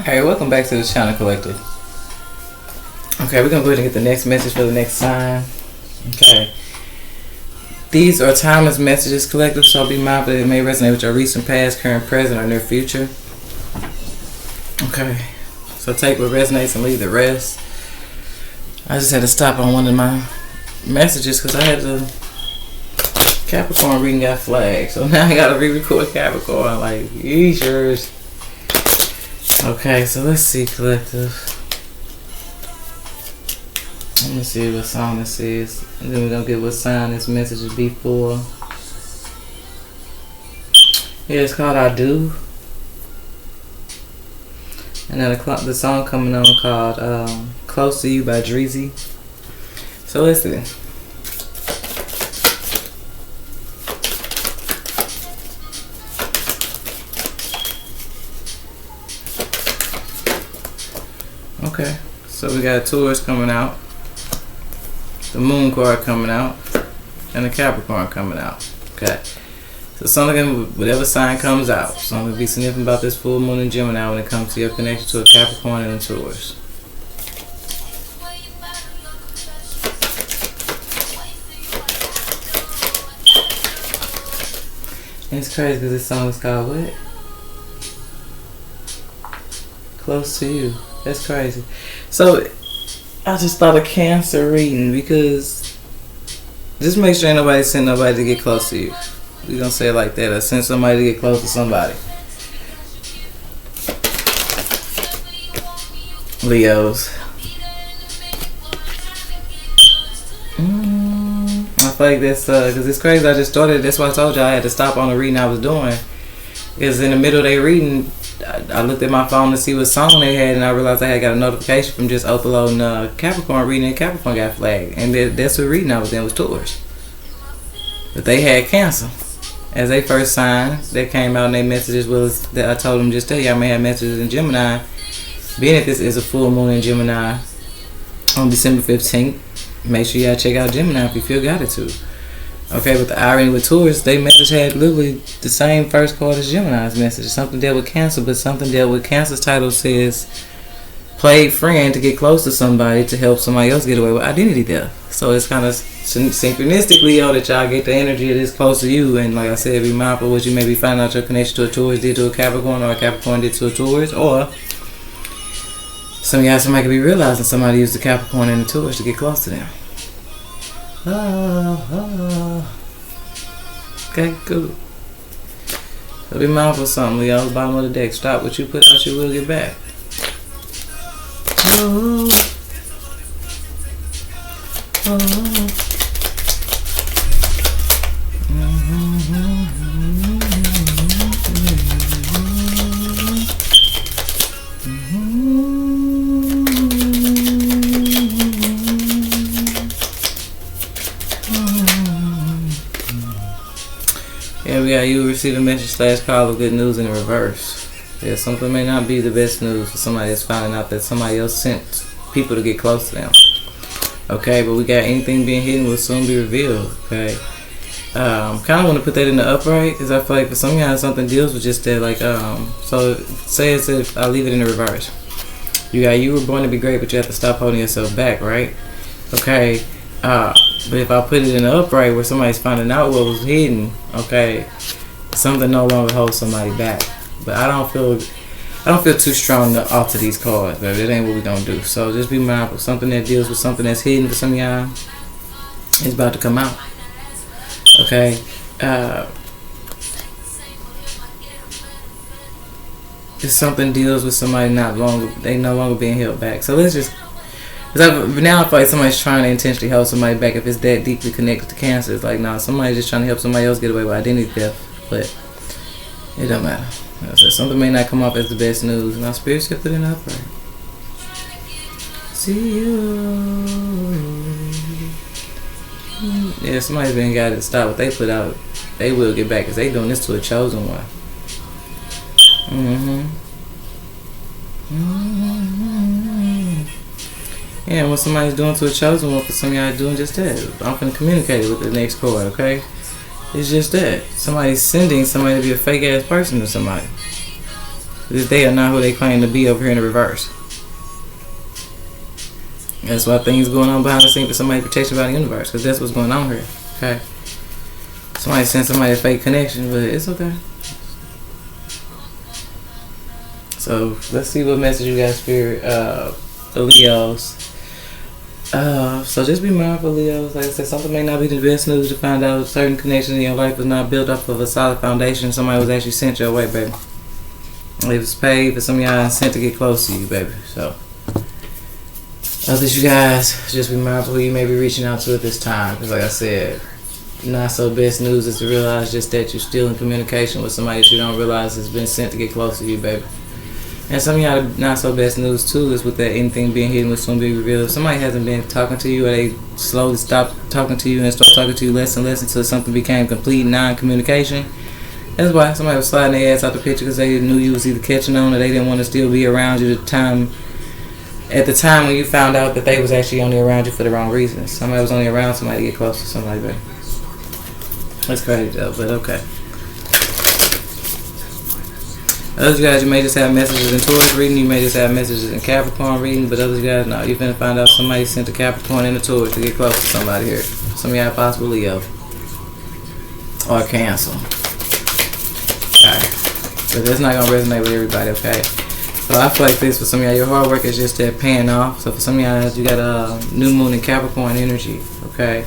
Hey, welcome back to the channel, Collective. Okay, we're gonna go ahead and get the next message for the next sign. Okay. These are timeless messages, Collective, so be mindful that it may resonate with your recent, past, current, present, or near future. Okay. So take what resonates and leave the rest. I just had to stop on one of my messages because I had the Capricorn reading got flagged. So now I gotta re-record Capricorn. Like, yeesh. Okay, so let's see, Collective. Let me see what song this is. And then we're going to get what sign this message is be for. Yeah, it's called I Do. And then the song coming on called Close to You by Dreezy. So listen. Okay, so we got Taurus coming out, the Moon card coming out, and the Capricorn coming out. Okay, so something, whatever sign comes out, something to be significant about this full moon in Gemini when it comes to your connection to a Capricorn and a Taurus. And it's crazy because this song is called what? Close to You. That's crazy. So I just thought of Cancer reading because just make sure ain't nobody send nobody to get close to you. We gonna say it like that, or send somebody to get close to somebody. Leos. I feel like that's because it's crazy. I just started. That's why I told you I had to stop on the reading I was doing. Because in the middle of their reading, I looked at my phone to see what song they had, and I realized I had got a notification from just uploading Capricorn reading, and Capricorn got flagged. And that's what reading I was in was Taurus. But they had Cancer as their first sign. That came out in their messages was that I told them just tell you I may have messages in Gemini. Being that this is a full moon in Gemini on December 15th, make sure y'all check out Gemini if you feel guided to. Okay, with the irony with Taurus, they message had literally the same first card as Gemini's message. Something dealt with Cancer, but something dealt with Cancer's title says played friend to get close to somebody to help somebody else get away with identity theft. So it's kind of synchronistically, that y'all get the energy of this close to you. And like I said, be mindful what you may be finding out your connection to a Taurus did to a Capricorn, or a Capricorn did to a Taurus, or some of y'all, somebody could be realizing somebody used the Capricorn and the Taurus to get close to them. Okay, cool. So be mindful of something, Leo. Bottom of the deck. Stop what you put out, you will get back. Yeah, we got you receive a message / call of good news in reverse. Yeah, something may not be the best news for somebody that's finding out that somebody else sent people to get close to them. Okay, but we got anything being hidden will soon be revealed. Okay, kind of want to put that in the upright because I feel like for some guys something deals with just that. Like, so say as if I leave it in the reverse. You were born to be great, but you have to stop holding yourself back, right? Okay. But if I put it in the upright where somebody's finding out what was hidden, okay, something no longer holds somebody back. But I don't feel too strong to alter these cards, baby. That ain't what we gonna do. So just be mindful. Something that deals with something that's hidden for some of y'all is about to come out. Okay. If something deals with somebody no longer being held back. So let's just. Now I feel like somebody's trying to intentionally hold somebody back if it's that deeply connected to Cancer. It's like, nah, somebody's just trying to help somebody else get away with identity theft. But it don't matter. So something may not come off as the best news. Now spirit should put it upright. See you. Yeah, somebody's been got to stop what they put out. They will get back because they doing this to a chosen one. Yeah, what somebody's doing to a chosen one, for some of y'all doing just that. I'm gonna communicate it with the next card, okay? It's just that. Somebody's sending somebody to be a fake ass person to somebody. They are not who they claim to be over here in the reverse. That's why things going on behind the scenes for somebody protection by the universe, because that's what's going on here. Okay. Somebody sent somebody a fake connection, but it's okay. So let's see what message you got, Spirit, the Leos. So just be mindful, Leos. Like I said, something may not be the best news to find out. Certain connections in your life was not built off of a solid foundation. Somebody was actually sent your way, baby. It was paid for some of y'all sent to get close to you, baby. So others, you guys, just be mindful who you may be reaching out to at this time. Because like I said, not so best news is to realize just that you're still in communication with somebody that you don't realize has been sent to get close to you, baby. And some of y'all not so best news too is with that anything being hidden will soon be revealed. If somebody hasn't been talking to you, or they slowly stop talking to you and start talking to you less and less until something became complete non-communication. That's why somebody was sliding their ass out the picture, because they knew you was either catching on or they didn't want to still be around you at the time when you found out that they was actually only around you for the wrong reasons. Somebody was only around somebody to get close to somebody, baby. That's crazy though, but okay. Others guys, you may just have messages in Taurus reading, you may just have messages in Capricorn reading, but others guys, no, you're finna find out somebody sent a Capricorn and a Taurus to get close to somebody here. Some of y'all possible Leo. Or Cancer. Okay. But that's not gonna resonate with everybody, okay? So I feel like this, for some of y'all, your hard work is just that paying off. So for some of y'all, you got a new moon in Capricorn energy, okay?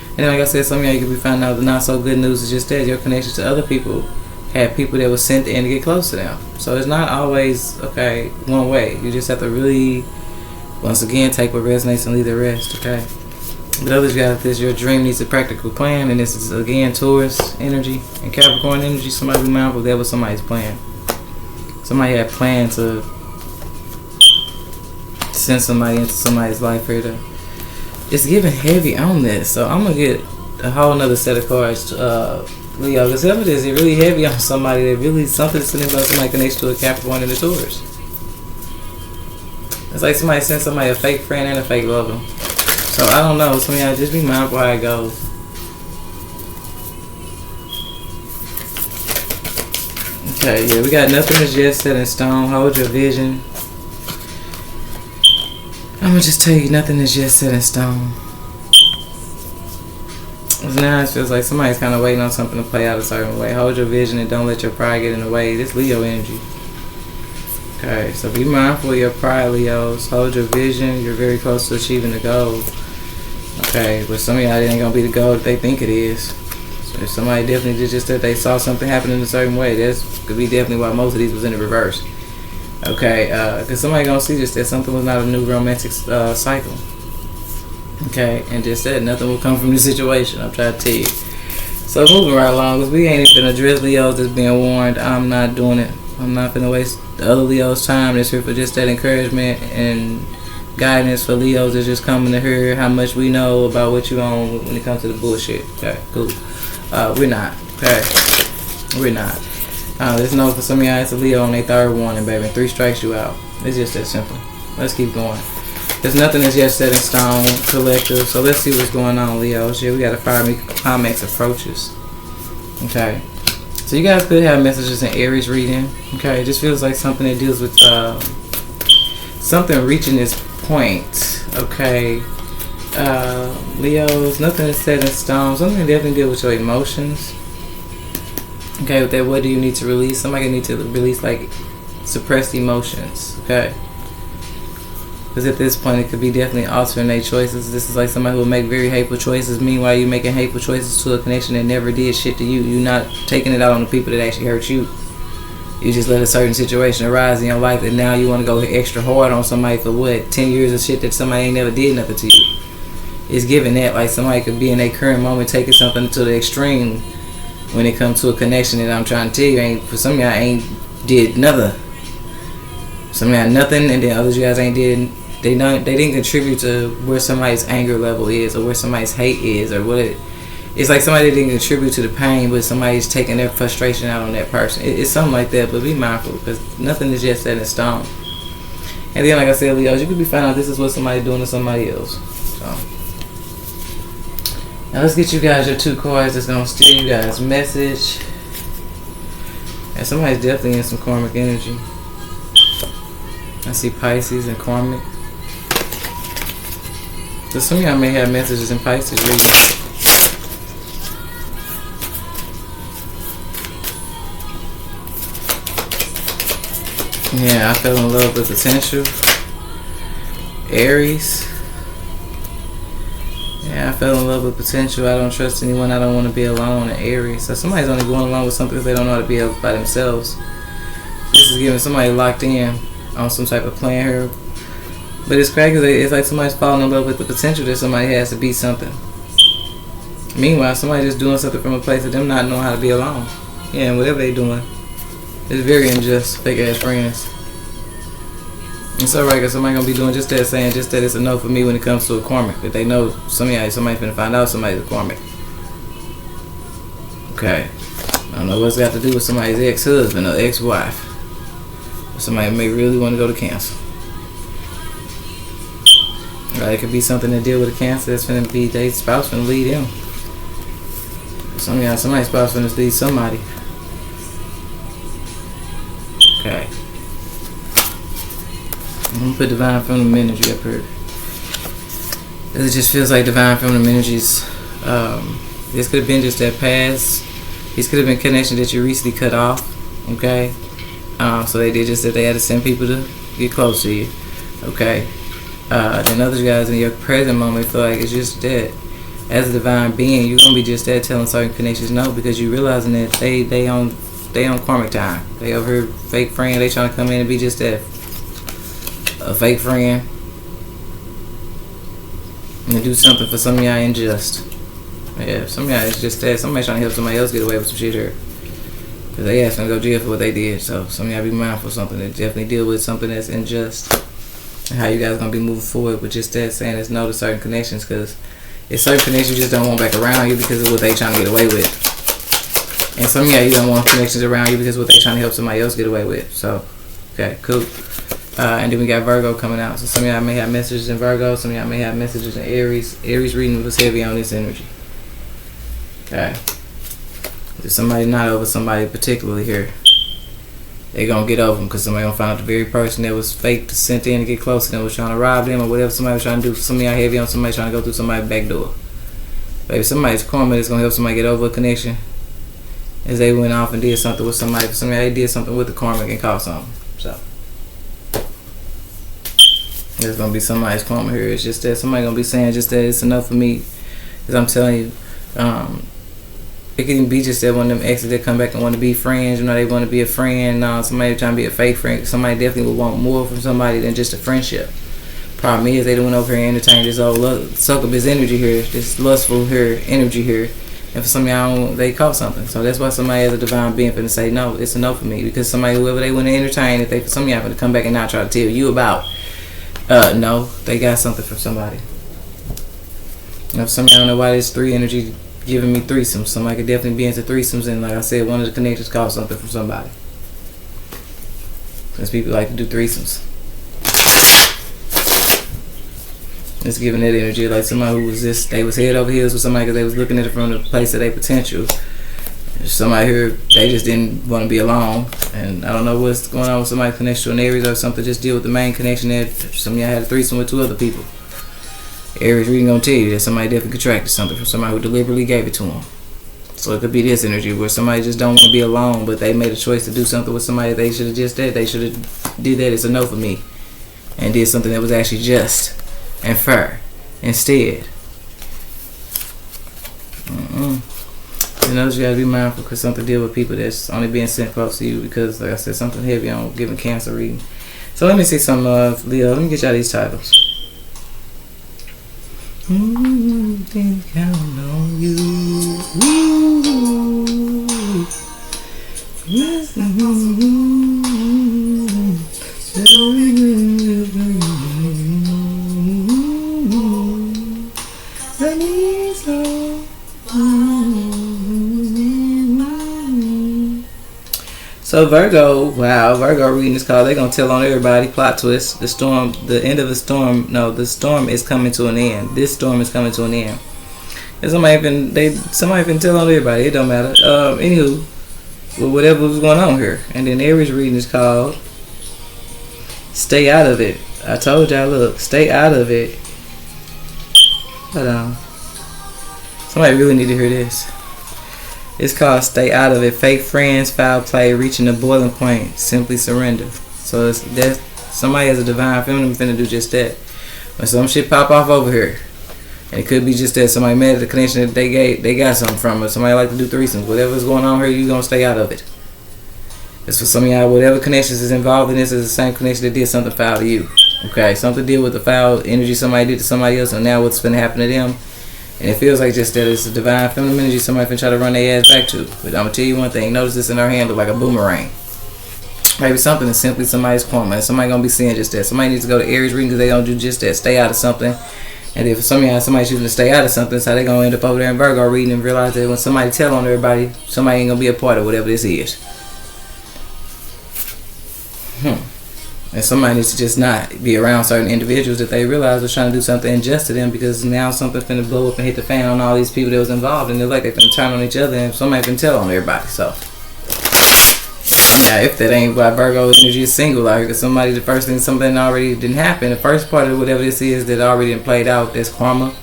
And then like I said, some of y'all, you could be finding out the not so good news is just that your connection to other people had people that were sent in to get close to them. So it's not always, okay, one way. You just have to really, once again, take what resonates and leave the rest, okay? But others got this, your dream needs a practical plan, and this is, again, Taurus energy and Capricorn energy. Somebody be mindful that was somebody's plan. Somebody had planned to send somebody into somebody's life here to, it's giving heavy on this. So I'm going to get a whole nother set of cards Leo, because some of this is really heavy on somebody that really something sitting about somebody connects to a Capricorn and a Taurus. It's like somebody sent somebody a fake friend and a fake lover. So I don't know. Some of y'all just be mindful how it goes. Okay, yeah, we got nothing is yet set in stone. Hold your vision. I'm gonna just tell you, nothing is yet set in stone. Now it feels like somebody's kind of waiting on something to play out a certain way. Hold your vision and don't let your pride get in the way. This Leo energy. Okay, so be mindful of your pride, Leos. Hold your vision. You're very close to achieving the goal. Okay, but some of y'all, it ain't going to be the goal that they think it is. So if somebody definitely did just that they saw something happen in a certain way, that could be definitely why most of these was in the reverse. Okay, because somebody going to see just that something was not a new romantic cycle. Okay, and just that nothing will come from the situation. I'm trying to tell you. So moving right along, because we ain't even address Leos that's being warned. I'm not doing it. I'm not gonna waste the other Leos' time. That's here for just that encouragement and guidance for Leos that's just coming to hear how much we know about what you own when it comes to the bullshit. Okay, cool. We're not. Okay, we're not. There's no, for some of y'all, it's a Leo on their third warning, baby. 3 strikes you out. It's just that simple. Let's keep going. There's nothing that's yet set in stone, collective. So let's see what's going on, Leos. Yeah, we got a Fire Climax approaches. Okay. So you guys could have messages in Aries reading. Okay. It just feels like something that deals with something reaching its point. Okay. Leos, nothing is set in stone. Something definitely deal with your emotions. Okay, with that, what do you need to release? Somebody need to release like suppressed emotions. Okay. Because at this point, it could be definitely altering their choices. This is like somebody who will make very hateful choices. Meanwhile, you're making hateful choices to a connection that never did shit to you. You're not taking it out on the people that actually hurt you. You just let a certain situation arise in your life that now you want to go extra hard on somebody for what? 10 years of shit that somebody ain't never did nothing to you. It's giving that like somebody could be in their current moment taking something to the extreme when it comes to a connection that I'm trying to tell you ain't, for some of y'all ain't did nothing. Some of y'all nothing, and then others you guys ain't did. They didn't contribute to where somebody's anger level is, or where somebody's hate is, or what it's like somebody didn't contribute to the pain, but somebody's taking their frustration out on that person. It's something like that, but be mindful, because nothing is yet set in stone. And then, like I said, Leos, you could be finding out this is what somebody's doing to somebody else. So now let's get you guys your 2 cards that's gonna steer you guys' message And somebody's definitely in some karmic energy. I see Pisces and karmic. So some of y'all may have messages in Pisces reading. Yeah, I fell in love with potential. Aries. Yeah, I fell in love with potential. I don't trust anyone. I don't want to be alone. And Aries. So somebody's only going along with something because they don't know how to be by themselves. This is giving somebody locked in on some type of plan here. But it's crazy because it's like somebody's falling in love with the potential that somebody has to be something. Meanwhile, somebody just doing something from a place of them not knowing how to be alone. Yeah, and whatever they doing. It's very unjust, fake ass friends. It's alright because somebody gonna be doing just that, saying just that it's a no for me when it comes to a karmic. That they know somebody's gonna find out somebody's a karmic. Okay. I don't know what's got to do with somebody's ex-husband or ex-wife. Or somebody may really want to go to Cancer. Right, it could be something to deal with a Cancer that's gonna be their spouse gonna lead them. Somebody's spouse gonna lead somebody. Okay. I'm gonna put divine feminine energy up here. It just feels like divine feminine energies. This could have been just that past. These could have been connections that you recently cut off. Okay. So they did just that they had to send people to get close to you. Okay. Then other guys in your present moment feel like it's just that. As a divine being, you're gonna be just that telling certain connections no because you realizing that they on karmic time. They over here fake friend. They trying to come in and be just that. A fake friend. And do something for some of y'all unjust. Yeah, some of y'all is just that. Somebody trying to help somebody else get away with some shit here. Because they asked them to go to jail for what they did. So some of y'all be mindful of something. That definitely deal with something that's unjust. And how you guys going to be moving forward with just that. Saying there's no to certain connections. Because it's certain connections you just don't want back around you because of what they trying to get away with. And some of y'all you don't want connections around you because of what they trying to help somebody else get away with. So, okay, cool. And then we got Virgo coming out. So some of y'all may have messages in Virgo. Some of y'all may have messages in Aries. Aries reading was heavy on this energy. Okay. If somebody not over somebody particularly here, they gonna get over them because somebody gonna find out the very person that was fake sent in to get close to them was trying to rob them or whatever somebody was trying to do. Some of y'all heavy on somebody trying to go through somebody's back door. But if somebody's karma that's gonna help somebody get over a connection, as they went off and did something with somebody, for somebody they did something with the karmic and caused something. So there's gonna be somebody's karma here. It's just that somebody gonna be saying just that it's enough for me. Because I'm telling you, it can be just that one of them exes that come back and want to be friends. You know, they want to be a friend. Somebody trying to be a fake friend. Somebody definitely would want more from somebody than just a friendship. Problem is, they went over here and entertained this old succubus energy here, this lustful here energy here. And for some of y'all, they caught something. So that's why somebody as a divine being finna say, no, it's enough for me. Because somebody, whoever they want to entertain, if they, for some of y'all, finna come back and not try to tell you about, no, they got something from somebody. You know, some of y'all don't know why this 3 energy giving me threesomes. Somebody could definitely be into threesomes, and like I said, one of the connectors caught something from somebody. Because people like to do threesomes. It's giving that energy like somebody who was just, they was head over heels with somebody because they was looking at it from the place of their potential. Somebody here, they just didn't want to be alone. And I don't know what's going on with somebody connected to an Aries or something. Just deal with the main connection that some of y'all had a threesome with 2 other people. Aries reading gonna tell you that somebody definitely contracted something from somebody who deliberately gave it to them. So it could be this energy where somebody just don't want to be alone, but they made a choice to do something with somebody they should have just did. They should have did that. It's a no for me, and did something that was actually just and fair instead. You know, you gotta be mindful because something deal with people that's only being sent close to you because, like I said, something heavy on giving Cancer reading. So let me see some Leo. Let me get y'all these titles. Can count on you. So Virgo, wow, Virgo reading this card, they're going to tell on everybody, plot twist, the storm, the end of the storm, no, the storm is coming to an end. This storm is coming to an end. And somebody can tell on everybody, it don't matter. Anywho, with whatever was going on here. And then Aries reading is called Stay Out of It. I told y'all, look, stay out of it. Hold on. Somebody really need to hear this. It's called Stay Out of It. Fake friends, foul play, reaching the boiling point. Simply surrender. So it's that somebody has a divine feminine finna do just that. When some shit pop off over here, and it could be just that somebody mad at the connection that they got something from it. Somebody like to do threesomes. Whatever's going on here, you gonna stay out of it. It's for some of y'all. Whatever connections is involved in this is the same connection that did something foul to you. Okay, something did with the foul energy somebody did to somebody else, and now what's gonna happen to them. And it feels like just that it's a divine feminine energy somebody finna try to run their ass back to. But I'm gonna tell you one thing. Notice this in her hand look like a boomerang. Maybe something is simply somebody's karma, and somebody gonna be seeing just that. Somebody needs to go to Aries reading because they don't do just that. Stay out of something. And if some of y'all, somebody choosing to stay out of something, so they gonna end up over there in Virgo reading and realize that when somebody tell on everybody, somebody ain't gonna be a part of whatever this is. And somebody needs to just not be around certain individuals that they realize was trying to do something unjust to them, because now something's finna blow up and hit the fan on all these people that was involved, and they're like they finna turn on each other, and somebody finna tell on everybody. So yeah, if that ain't why Virgo energy is single, like because somebody, the first thing, something already didn't happen. The first part of whatever this is that already didn't played out, that's karma,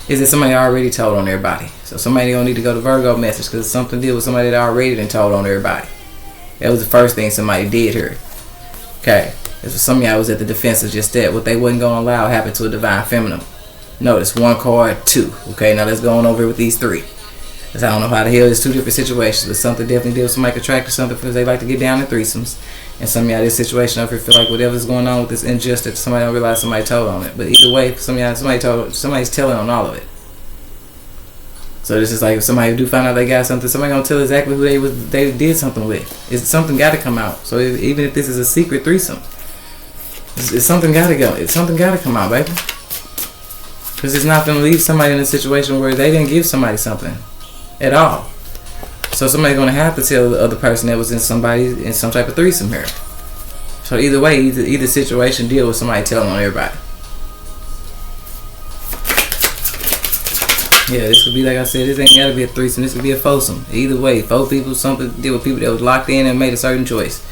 is that somebody already told on everybody. So somebody don't need to go to Virgo message because something did with somebody that already done told on everybody. That was the first thing somebody did here. Okay, if some of y'all was at the defense of just that, what they wasn't gonna allow happened to a divine feminine. Notice one card, two. Okay, now let's go on over with these three. Because I don't know how the hell it's two different situations, but something definitely did with somebody attracted something because they like to get down in threesomes. And some of y'all, this situation over here feel like whatever's going on with this injustice, somebody don't realize somebody told on it. But either way, some of y'all, somebody's telling on all of it. So this is like if somebody do find out they got something, somebody gonna tell exactly who they did something with. It's something got to come out. So even if this is a secret threesome, it's something got to go. It's something got to come out, baby. Because it's not gonna leave somebody in a situation where they didn't give somebody something at all. So somebody's gonna have to tell the other person that was in some type of threesome here. So either way, either situation deal with somebody telling on everybody. Yeah, this could be, like I said, this ain't gotta be a threesome. This could be a foursome. Either way, four people, something deal with people that was locked in and made a certain choice.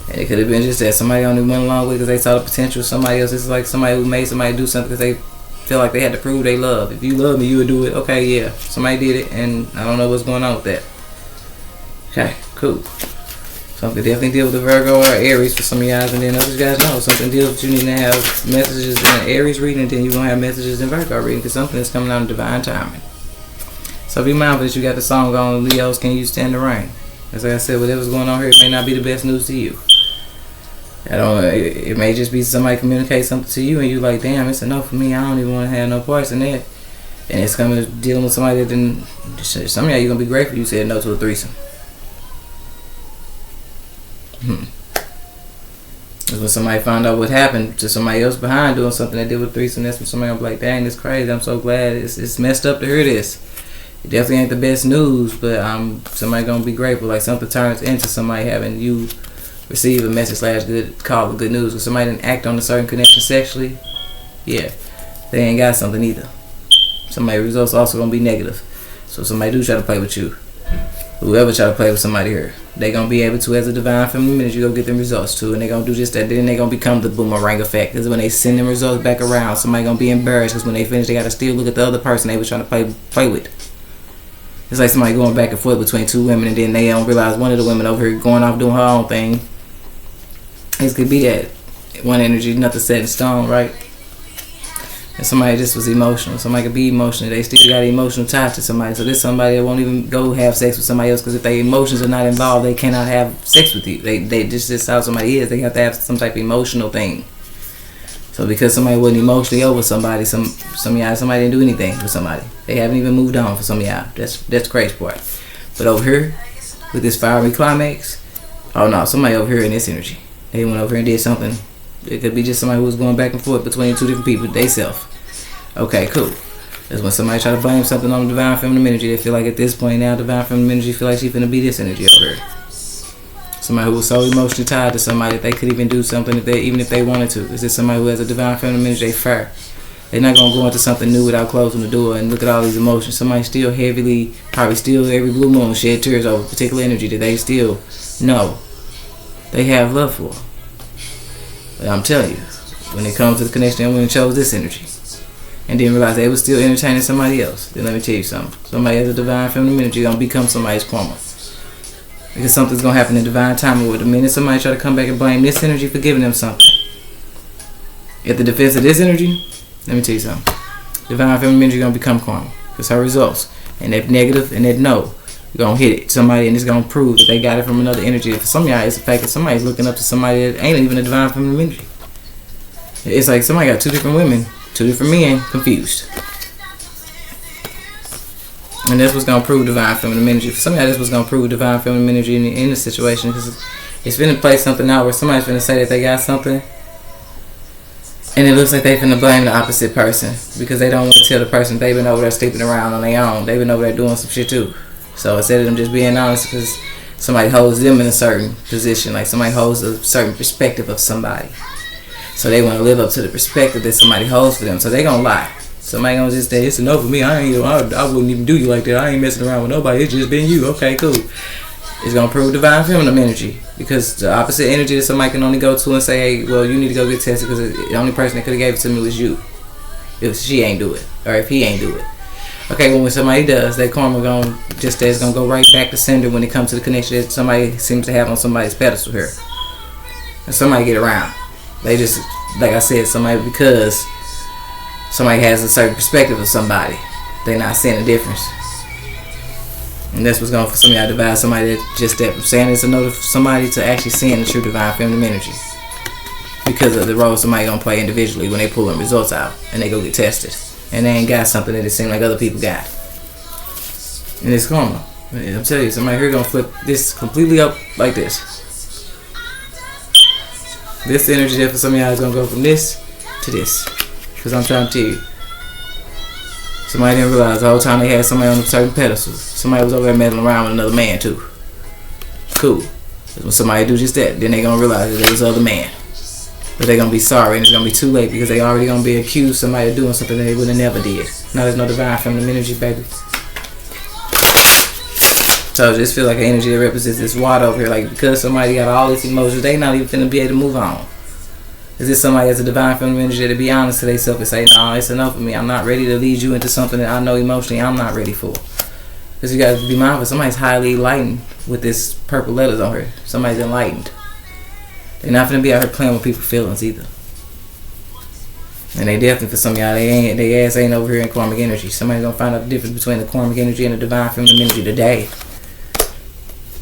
And it could have been just that somebody only went along with it because they saw the potential of somebody else. It's like somebody who made somebody do something because they feel like they had to prove they love. If you love me, you would do it. Okay, yeah, somebody did it, and I don't know what's going on with that. Okay, cool. Something definitely deal with the Virgo or Aries for some of y'all, and then others guys know something deals with you need to have messages in an Aries reading, and then you're gonna have messages in Virgo reading because something is coming out in divine timing. So be mindful that you got the song on Leos, Can You Stand the Rain? As like I said, whatever's going on here, it may not be the best news to you. It may just be somebody communicate something to you and you like, damn, it's enough for me. I don't even want to have no parts in that. And it's coming dealing with somebody that didn't. Some of y'all, you're gonna be grateful you said no to a threesome. Because when somebody found out what happened to somebody else behind doing something that did with threesome, that's when somebody gonna be like, dang, it's crazy. I'm so glad it's messed up to hear this. It definitely ain't the best news, but somebody gonna be grateful. Like something turns into somebody having you receive a message / good call with good news. If somebody didn't act on a certain connection sexually, yeah, they ain't got something either. Somebody's results also gonna be negative. So if somebody do try to play with you, whoever try to play with somebody here, they gonna be able to, as a divine feminine energy, go get them results too, and they gonna do just that. Then they gonna become the boomerang effect. Because when they send them results back around, somebody gonna be embarrassed because when they finish, they gotta still look at the other person they was trying to play with. It's like somebody going back and forth between two women, and then they don't realize one of the women over here going off doing her own thing. It could be that one energy, nothing set in stone, right? And somebody just was emotional. Somebody could be emotional. They still got an emotional tie to somebody. So there's somebody that won't even go have sex with somebody else because if their emotions are not involved, they cannot have sex with you. They just how somebody is. They have to have some type of emotional thing. So because somebody wasn't emotionally over somebody, some of y'all, somebody didn't do anything for somebody. They haven't even moved on for some of y'all. That's the crazy part. But over here, with this fiery climax, oh no, somebody over here in this energy. They went over here and did something. It could be just somebody who was going back and forth between two different people, they self. Okay, cool. That's when somebody try to blame something on the divine feminine energy. They feel like at this point now, divine feminine energy feel like she's finna be this energy over here. Somebody who was so emotionally tied to somebody that they could even do something even if they wanted to. Is this somebody who has a divine feminine energy? They fair. They're not gonna go into something new without closing the door and look at all these emotions. Somebody still heavily, probably still every blue moon shed tears over a particular energy that they still know they have love for. But I'm telling you, when it comes to the connection, they went and chose this energy and didn't realize they was still entertaining somebody else. Then let me tell you something. Somebody has a divine feminine energy gonna become somebody's karma. Because something's gonna happen in divine timing where the minute somebody try to come back and blame this energy for giving them something. At the defense of this energy, let me tell you something. Divine feminine energy gonna become karma. Because her results. And that negative and that no, you're gonna hit it. Somebody and it's gonna prove that they got it from another energy. For some of y'all, it's the fact that somebody's looking up to somebody that ain't even a divine feminine energy. It's like somebody got two different women, two different men, confused. And that's what's gonna prove divine feminine energy. For some of y'all, that's what's gonna prove divine feminine energy in the situation. Because it's finna play something out where somebody's finna say that they got something, and it looks like they finna blame the opposite person because they don't want to tell the person they've been over there sleeping around on their own. They've been over there doing some shit too. So instead of them just being honest, because somebody holds them in a certain position, like somebody holds a certain perspective of somebody. So they want to live up to the perspective that somebody holds for them. So they gonna lie. Somebody gonna just say, it's a no for me. I wouldn't even do you like that. I ain't messing around with nobody. It's just been you. Okay, cool. It's gonna prove divine feminine energy. Because the opposite energy that somebody can only go to and say, hey, well, you need to go get tested because the only person that could have gave it to me was you. If she ain't do it. Or if he ain't do it. Okay, when somebody does, that karma is gonna go right back to sender when it comes to the connection that somebody seems to have on somebody's pedestal here. And somebody get around. They just, like I said, because somebody has a certain perspective of somebody, they're not seeing the difference. And that's what's going for some of y'all divide somebody that just that from saying it's a note of somebody to actually seeing the true divine feminine energy. Because of the role somebody gonna play individually when they pull them results out and they go get tested. And they ain't got something that it seems like other people got. And it's karma. I'm telling you, somebody here gonna flip this completely up like this. This energy there for some of y'all is gonna go from this to this. Because I'm trying to tell you. Somebody didn't realize the whole time they had somebody on a certain pedestal. Somebody was over there meddling around with another man too. Cool. When somebody do just that, then they gonna realize that there was other man. But they gonna be sorry and it's gonna be too late because they already gonna be accused somebody of doing something that they would have never did. Now there's no divine feminine energy, baby. So I just feel like an energy that represents this water over here. Like because somebody got all these emotions, they not even finna be able to move on. Is this somebody that's a divine feminine energy to be honest to themselves and say, no, it's enough for me. I'm not ready to lead you into something that I know emotionally I'm not ready for. Because you gotta be mindful, somebody's highly enlightened with this purple letters on her. Somebody's enlightened. They're not gonna be out here playing with people's feelings either. And they definitely, for some of y'all, they ass ain't over here in karmic energy. Somebody's gonna find out the difference between the karmic energy and the divine feminine energy today.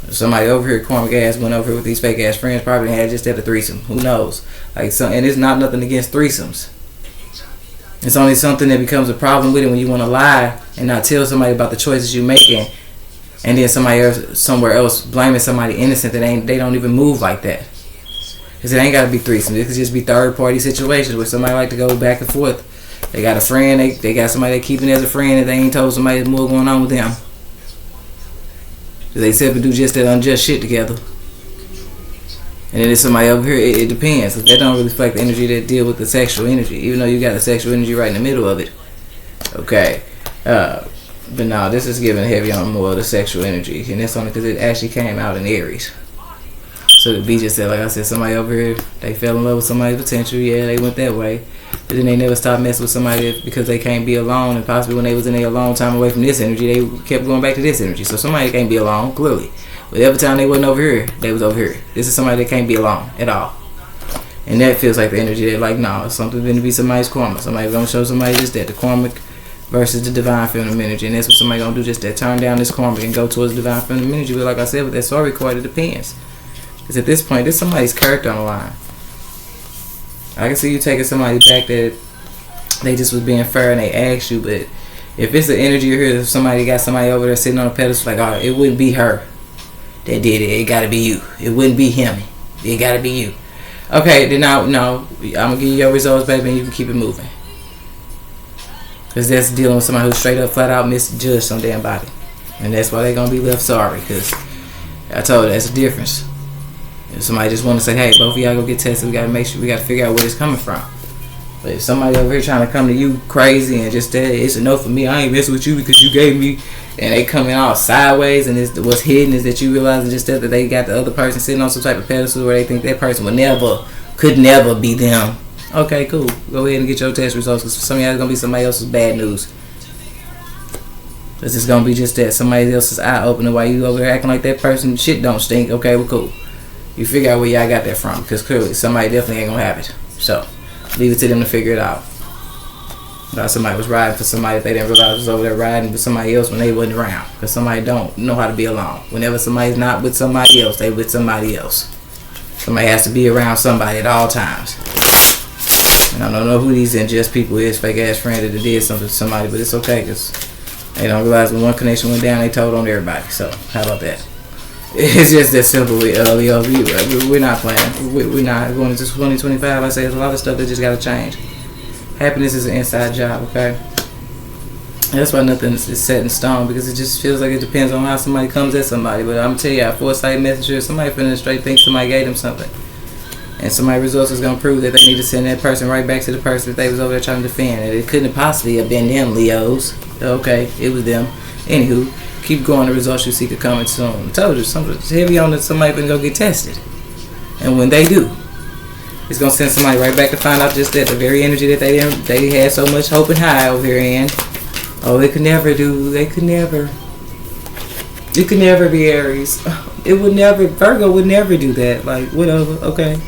Somebody over here, karmic ass, went over here with these fake ass friends, probably had just had a threesome. Who knows? Like, so, and it's not nothing against threesomes. It's only something that becomes a problem with it when you want to lie and not tell somebody about the choices you're making, and then somebody else, somewhere else, blaming somebody innocent that they don't even move like that. Because it ain't got to be threesomes. It could just be third party situations where somebody like to go back and forth. They got a friend, they got somebody they keeping as a friend, and they ain't told somebody there's more going on with them. They said to do just that unjust shit together. And then there's somebody over here, it depends. That don't really reflect the energy that deal with the sexual energy. Even though you got the sexual energy right in the middle of it. Okay. But no, this is giving heavy on more of the sexual energy. And that's only because it actually came out in Aries. So the B just said, like I said, somebody over here, they fell in love with somebody's potential. Yeah, they went that way. But then they never stopped messing with somebody because they can't be alone. And possibly when they was in there a long time away from this energy, they kept going back to this energy. So somebody can't be alone, clearly. But every time they wasn't over here, they was over here. This is somebody that can't be alone at all. And that feels like the energy that, like, no, it's something going to be somebody's karma. Somebody's going to show somebody just that, the karmic versus the divine feminine energy. And that's what somebody going to do, just that, turn down this karmic and go towards the divine feminine energy. But like I said, with that sorry card, it depends. Because at this point, there's somebody's character on the line. I can see you taking somebody back that they just was being fair and they asked you, but if it's the energy you hear, if somebody got somebody over there sitting on a pedestal, like, oh, it wouldn't be her that did it. It gotta be you. It wouldn't be him. It gotta be you. Okay, then now, no, I'm gonna give you your results, baby, and you can keep it moving. Because that's dealing with somebody who straight up, flat out misjudged some damn body. And that's why they're gonna be left sorry, because I told you, that's the difference. If somebody just want to say, hey, both of y'all go get tested, we gotta make sure, we gotta figure out where it's coming from. But if somebody over here trying to come to you crazy and just that it's enough for me, I ain't messing with you because you gave me, and they coming out sideways, and what's hidden is that you realize just that they got the other person sitting on some type of pedestal where they think that person could never be them. Okay, cool. Go ahead and get your test results, because for some of y'all it's gonna be somebody else's bad news. This is gonna be just that, somebody else's eye opener while you over there acting like that person shit don't stink. Okay, well cool. You figure out where y'all got that from, because clearly somebody definitely ain't gonna have it. So leave it to them to figure it out. Somebody was riding for somebody that they didn't realize was over there riding with somebody else when they wasn't around. Because somebody don't know how to be alone. Whenever somebody's not with somebody else, they with somebody else. Somebody has to be around somebody at all times. And I don't know who these unjust people is, fake ass friends that did something to somebody, but it's okay because they don't realize when one connection went down, they told on everybody. So how about that? It's just that simple. We're not playing. We're not going into 2025. I say there's a lot of stuff that just got to change. Happiness is an inside job, okay? And that's why nothing is set in stone, because it just feels like it depends on how somebody comes at somebody. But I'm tell you, a foresight messenger, somebody finna straight think somebody gave them something. And somebody's results is going to prove that they need to send that person right back to the person that they was over there trying to defend. And it couldn't possibly have been them, Leos. Okay, it was them. Anywho, keep going. The results you seek are coming soon. I told you, it's heavy on that somebody finna go get tested. And when they do, it's going to send somebody right back to find out just that the very energy that they had so much hope and high over here in. Oh, it could never be Aries. It would never, Virgo would never do that. Like, whatever, okay.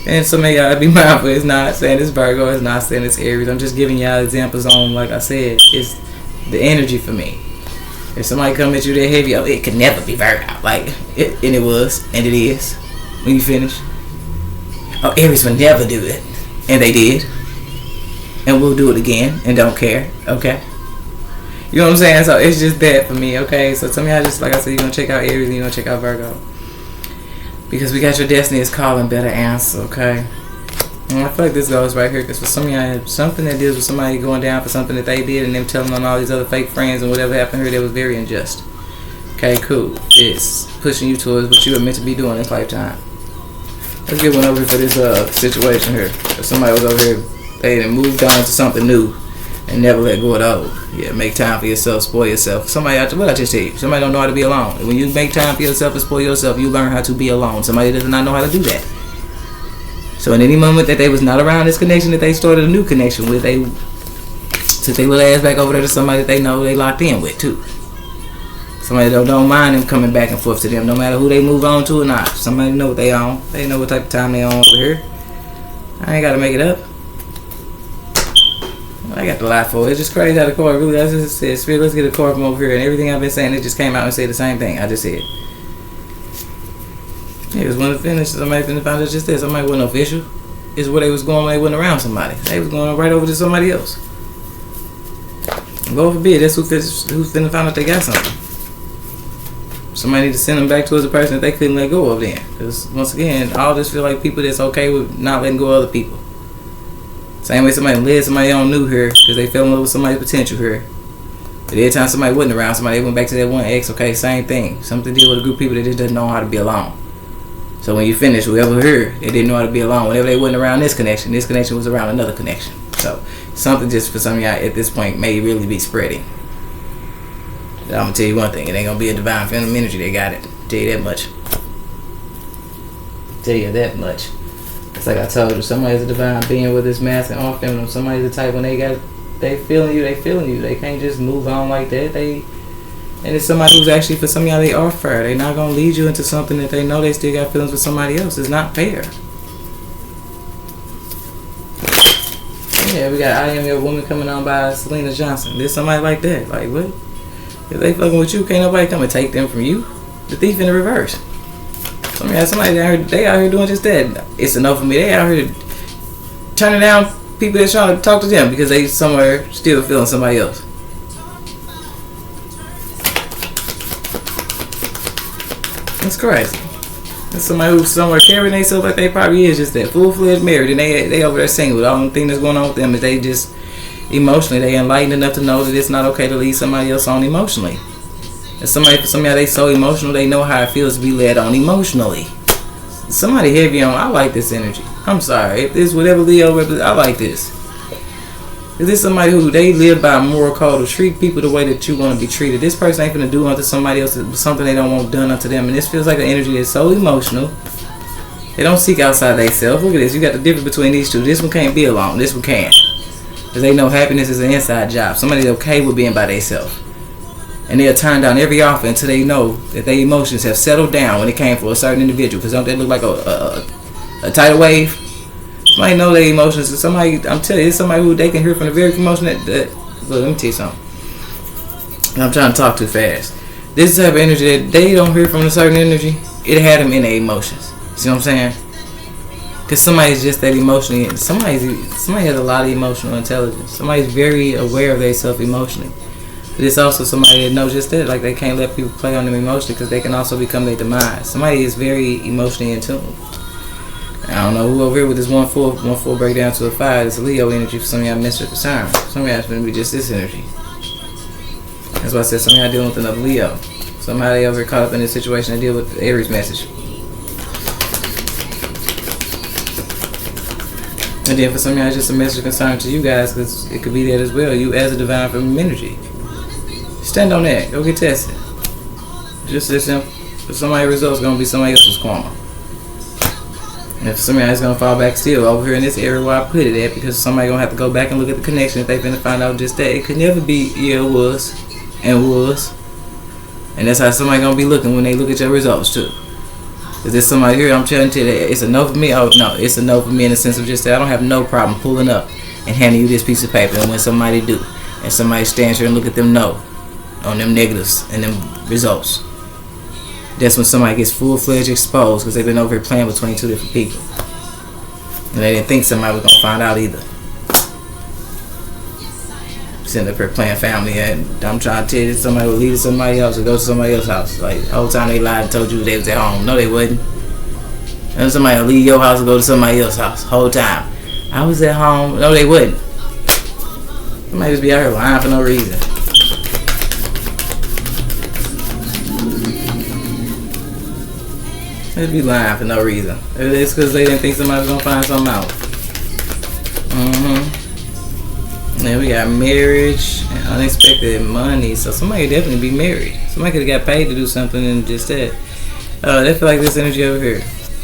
And some of y'all be mindful, it's not saying it's Virgo, it's not saying it's Aries. I'm just giving y'all examples on, like I said, it's the energy for me. If somebody come at you that heavy, oh, it could never be Virgo. Like, and it was, and it is, when you finish. Oh, Aries would never do it. And they did. And we'll do it again and don't care. Okay? You know what I'm saying? So it's just that for me, okay? So some of y'all just, like I said, you're going to check out Aries and you're going to check out Virgo. Because we got your destiny is calling, better answer, okay? And I feel like this goes right here, because for some of y'all, something that deals with somebody going down for something that they did and them telling on all these other fake friends and whatever happened here that was very unjust. Okay, cool. It's pushing you towards what you were meant to be doing this lifetime. Let's get one over here for this situation here. If somebody was over here, they done moved on to something new and never let go of the old. Yeah, make time for yourself, spoil yourself. Somebody out there, what I just tell you, somebody don't know how to be alone. And when you make time for yourself and spoil yourself, you learn how to be alone. Somebody does not know how to do that. So in any moment that they was not around this connection that they started a new connection with, they took their little ass back over there to somebody that they know they locked in with too. Somebody that don't mind them coming back and forth to them, no matter who they move on to or not. Somebody know what they on. They know what type of time they on over here. I ain't got to make it up. I got the lie for it. It's just crazy how the card really, I just said, Spirit, let's get a card from over here. And everything I've been saying, it just came out and said the same thing I just said. It was when it finished, somebody found out just this. Somebody wasn't official. It's where they was going when they wasn't around somebody. They was going right over to somebody else. Lord forbid, that's who's finna find out they got something. Somebody need to send them back towards the person that they couldn't let go of then. Because once again, all this feel like people that's okay with not letting go of other people. Same way somebody led somebody on new here because they fell in love with somebody's potential here. But every time somebody wasn't around somebody, they went back to that one ex, okay, same thing. Something to deal with a group of people that just doesn't know how to be alone. So when you finish, whoever here, they didn't know how to be alone. Whenever they wasn't around this connection was around another connection. So something just for some of y'all at this point may really be spreading. But I'm going to tell you one thing, it ain't going to be a divine feminine energy that got it. Tell you that much. Tell you that much. It's like I told you, somebody's a divine being with this masculine or feminine. Somebody's the type when they feeling you. They can't just move on like that. And it's somebody who's actually, for some of y'all, they are fair. They're not going to lead you into something that they know they still got feelings with somebody else. It's not fair. Yeah, we got I Am Your Woman coming on by Selena Johnson. There's somebody like that. Like, what? If they fucking with you, can't nobody come and take them from you. The thief in the reverse. Somebody out here, they out here doing just that. It's enough for me. They out here turning down people that's trying to talk to them because they somewhere still feeling somebody else. That's crazy. That's somebody who's somewhere carrying themselves like they probably is just that full-fledged married, and they over there single. The only thing that's going on with them is they just emotionally they enlightened enough to know that it's not okay to lead somebody else on emotionally. And for some of y'all, they so emotional they know how it feels to be led on emotionally. Somebody heavy on. I like this energy. I'm sorry if this whatever Leo represents. I like this. Is this somebody who they live by a moral code to treat people the way that you want to be treated? This person ain't gonna do unto somebody else something they don't want done unto them. And this feels like an energy that's so emotional. They don't seek outside themselves. Look at this. You got the difference between these two. This one can't be alone. This one can. Because they know happiness is an inside job. Somebody's okay with being by themselves. And they'll turn down every offer until they know that their emotions have settled down when it came for a certain individual. Because don't they look like a tidal wave? Somebody know their emotions. And somebody, I'm telling you, it's somebody who they can hear from the very emotion that look, let me tell you something. I'm trying to talk too fast. This type of energy that they don't hear from a certain energy, it had them in their emotions. See what I'm saying? Because somebody's just that emotionally. Somebody has a lot of emotional intelligence. Somebody's very aware of themselves emotionally. But it's also somebody that knows just that. Like they can't let people play on them emotionally because they can also become their demise. Somebody is very emotionally in tune. I don't know who over here with this 1-4 break down to a 5. It's a Leo energy for some of y'all Mr. Concern. Some of y'all it's going to be just this energy. That's why I said some of y'all dealing with another Leo. Somehow they over here caught up in this situation and deal with the Aries message. And then for some of y'all, it's just a message of concern to you guys because it could be that as well. You as a divine feminine energy. Stand on that. Go get tested. Just this simple. For somebody, results going to be somebody else's karma. And if somebody is going to fall back still over here in this area where I put it at, because somebody going to have to go back and look at the connection if they finna find out just that. It could never be, yeah, it was. And was. And that's how somebody going to be looking when they look at your results too. Is there somebody here? I'm telling you that it's a no for me. Oh no, it's a no for me in the sense of just that I don't have no problem pulling up and handing you this piece of paper. And when somebody do, and somebody stands here and look at them no, on them negatives and them results, that's when somebody gets full-fledged exposed because they've been over here playing between two different people, and they didn't think somebody was gonna find out either. Sitting up here playing family, and I'm trying to tell you somebody will leave somebody else or go to somebody else's house. Like the whole time they lied and told you they was at home. No, they wasn't. And somebody will leave your house and go to somebody else's house. Whole time I was at home. No, they wouldn't. Somebody just be out here lying for no reason. They be lying for no reason. It's because they didn't think somebody was gonna find something out. Then we got marriage and unexpected money. So somebody could definitely be married. Somebody could have got paid to do something and just that. They feel like this energy over here.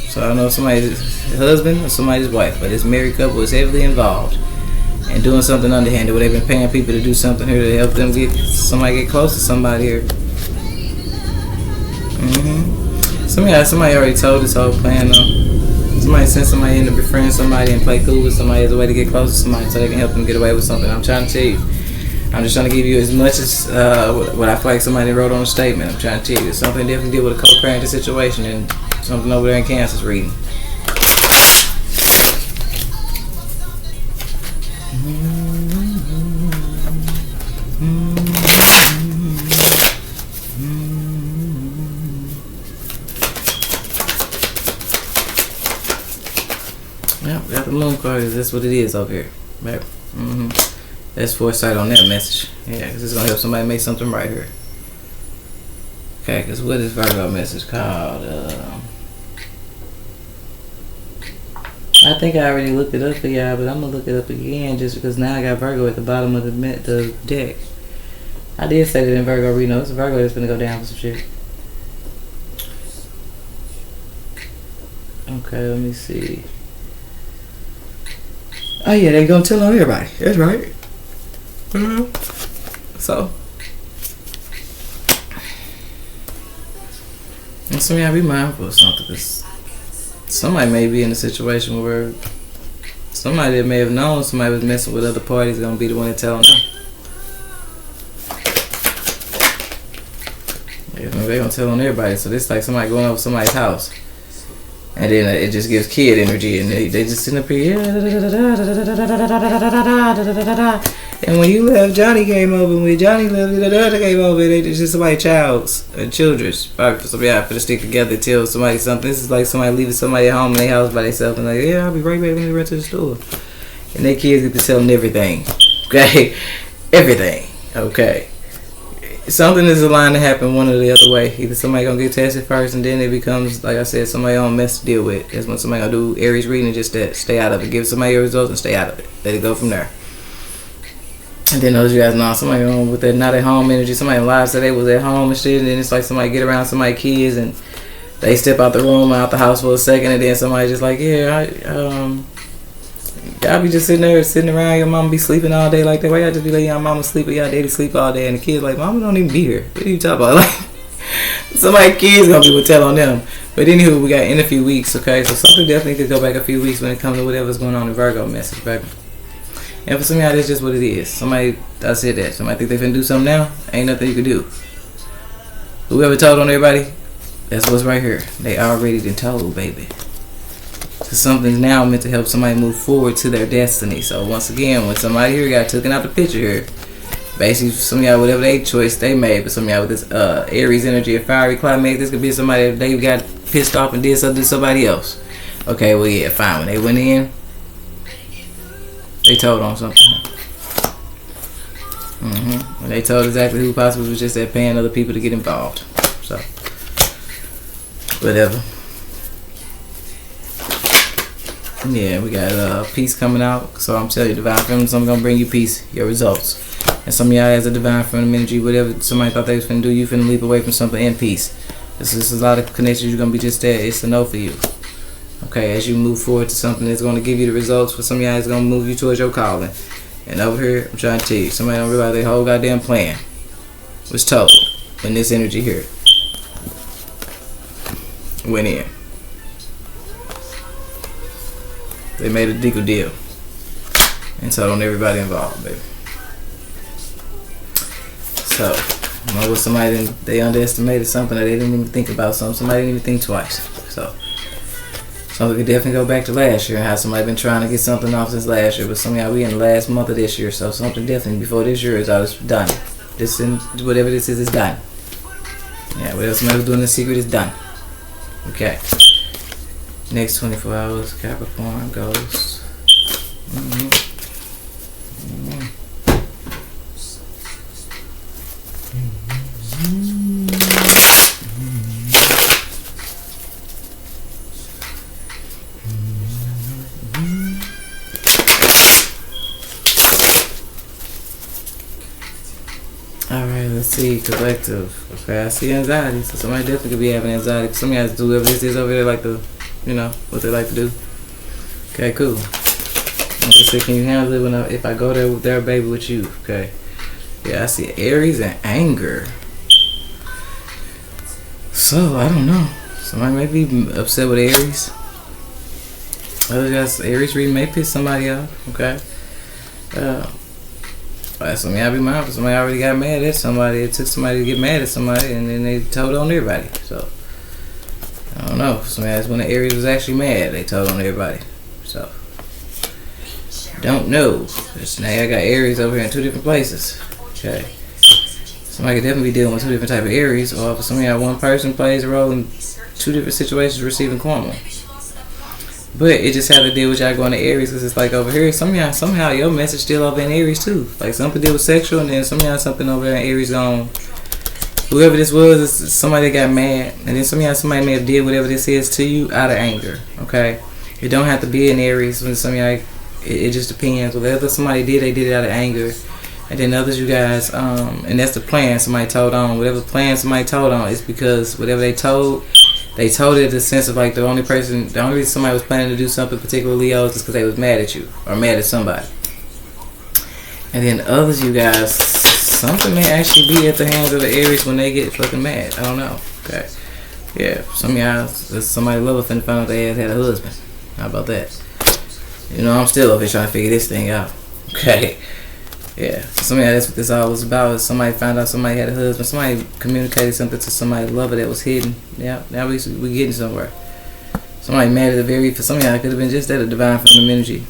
So I don't know if somebody's husband or somebody's wife, but this married couple is heavily involved and doing something underhanded where they've been paying people to do something here to help them get close to somebody here. Somebody already told this whole plan though. Somebody sent somebody in to befriend somebody and play cool with somebody as a way to get close to somebody so they can help them get away with something. I'm trying to tell you. I'm just trying to give you as much as what I feel like somebody wrote on a statement. I'm trying to tell you. It's something definitely deal with a co-parenting situation and something over there in Cancer's reading. Yep, got the moon card because that's what it is over here. Right? That's foresight on that message. Yeah, because it's going to help somebody make something right here. Okay, because what is Virgo message called? I think I already looked it up for y'all, but I'm going to look it up again just because now I got Virgo at the bottom of the deck. I did say that in Virgo reading. It's a Virgo that's going to go down for some shit. Okay, let me see. Oh yeah, they gonna tell on everybody. That's right. So, and some of y'all be mindful of something, because somebody may be in a situation where somebody that may have known somebody was messing with other parties gonna be the one to tell them. They gonna tell on everybody. So this like somebody going over somebody's house. And then it just gives kid energy, and they just sit up here. And when you left, Johnny came over. And when Johnny left, came over. They just somebody's children's. Probably for somebody to stick together, tell somebody something. This is like somebody leaving somebody at home in their house by themselves, and like, yeah, I'll be right back when they run to the store. And their kids get to tell them everything. Okay, everything. Okay. Something is aligned to happen one or the other way. Either somebody gonna get tested first, and then it becomes, like I said, somebody on mess to deal with. That's when somebody gonna do Aries reading, just that, stay out of it. Give somebody your results and stay out of it. Let it go from there. And then those you guys know somebody on with that not at home energy. Somebody lives that they was at home and shit, and then it's like somebody get around somebody's kids and they step out the room, out the house for a second, and then somebody just like, yeah, y'all be just sitting around. Your mama be sleeping all day like that. Why y'all just be letting y'all mama sleep or y'all daddy sleep all day? And the kids like, mama don't even be here. What are you talking about? Like, somebody kids gonna be with tell on them. But anywho, we got in a few weeks, okay? So something definitely could go back a few weeks when it comes to whatever's going on in Virgo message, baby. And for some of y'all, that's just what it is. Somebody, I said that. Somebody think they finna do something now. Ain't nothing you can do. Whoever told on everybody, that's what's right here. They already been told, baby. So something's now meant to help somebody move forward to their destiny. So once again, when somebody here got taken out the picture here, basically some of y'all, whatever they choice they made, but some of y'all with this Aries energy or fiery climate, this could be somebody that they got pissed off and did something to somebody else. Okay, well yeah, fine. When they went in, they told on something. And they told exactly who possibly was just there paying other people to get involved. So, whatever. Yeah, we got peace coming out. So I'm telling you, divine feminine, something gonna bring you peace, your results. And some of y'all has a divine feminine energy, whatever somebody thought they was finna do, you finna leap away from something in peace. This is a lot of connections. You're gonna be just there. It's a no for you. Okay, as you move forward to something that's going to give you the results, for some of y'all, it's going to move you towards your calling. And over here, I'm trying to tell you, somebody don't realize their whole goddamn plan was told when this energy here went in. They made a deal and told on everybody involved, baby. So, you know, with somebody, they underestimated something, or they didn't even think about something. Somebody didn't even think twice. So, something could definitely go back to last year and how somebody been trying to get something off since last year. But some of y'all, we in the last month of this year, so something definitely before this year is all done. This and whatever this is done. Yeah, whatever somebody was doing in secret is done. Okay. Next 24 hours, Capricorn goes. Alright, let's see, collective. Okay, I see anxiety, so somebody definitely could be having anxiety. Some of you guys do whatever this is over there, like the, you know, what they like to do. Okay, cool. Like I said, can you handle it when if I go there, baby, with you? Okay. Yeah, I see Aries and anger. So, I don't know. Somebody may be upset with Aries. Other guys, Aries reading may piss somebody off, okay? Some of y'all be mindful. Somebody already got mad at somebody. It took somebody to get mad at somebody, and then they told on everybody. So, I don't know. Some of y'all, when the Aries was actually mad, they told on everybody. So, don't know. Because now I got Aries over here in two different places. Okay. Somebody could definitely be dealing with two different type of Aries, or for some of y'all, one person plays a role in two different situations receiving karma. But it just had to deal with y'all going to Aries, because it's like over here, some of y'all, somehow your message still over in Aries too. Like something deal with sexual, and then some of y'all something over there in Aries on whoever this was, is somebody that got mad, and then some of y'all, somebody may have did whatever this is to you out of anger. Okay, it don't have to be in Aries. When some of y'all, it just depends. Whatever somebody did, they did it out of anger. And then others, you guys, and that's the plan somebody told on. Whatever plan somebody told on is because whatever they told it in the sense of like the only reason somebody was planning to do something, particularly Leos, is because they was mad at you or mad at somebody. And then others, you guys, something may actually be at the hands of the Aries when they get fucking mad. I don't know. Okay. Yeah, some of y'all, somebody love finna find out they had a husband. How about that? You know, I'm still over here trying to figure this thing out. Okay. Yeah, so some of y'all, that's what this all was about. Is somebody found out somebody had a husband. Somebody communicated something to somebody lover that was hidden. Yeah, now we getting somewhere. Somebody mad at the very, for some of y'all, it could have been just that, a divine feminine energy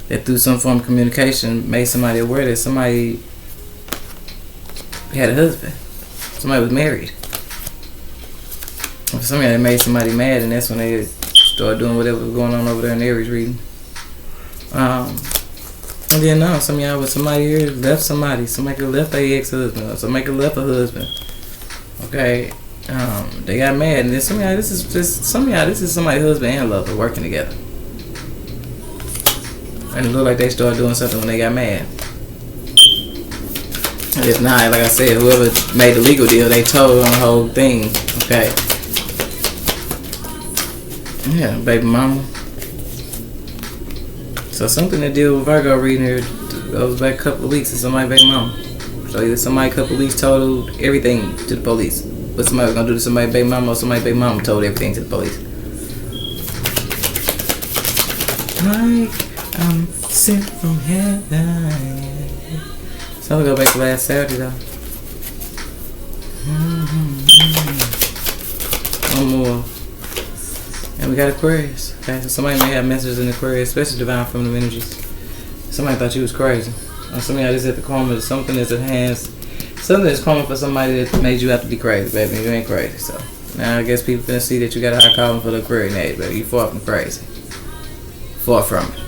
that through some form of communication made somebody aware that somebody had a husband. Somebody was married. For some of y'all, it made somebody mad, and that's when they started doing whatever was going on over there in the Aries reading. And then now, some of y'all with somebody here left somebody. Somebody could left their ex-husband, or somebody could left a husband. Okay, they got mad, and then some of y'all, this is somebody's husband and lover working together. And it looked like they started doing something when they got mad. If not, like I said, whoever made the legal deal, they told on the whole thing. Okay. Yeah, baby mama. So something to deal with Virgo reading here goes back a couple of weeks to somebody baby mama. So either somebody a couple of weeks told everything to the police. What somebody was gonna do to somebody baby mama, or somebody baby mama told everything to the police. Like I'm sent from heaven. So we go back to last Saturday though. One more. And we got Aquarius. Okay, so somebody may have messages in Aquarius, especially divine feminine energies. Somebody thought you was crazy. Or somebody just at the karma, something that's enhanced. Something that's karma for somebody that made you have to be crazy, baby. You ain't crazy. So now I guess people gonna see that you got a high calling for the Aquarian age, baby. You far from crazy. Far from it.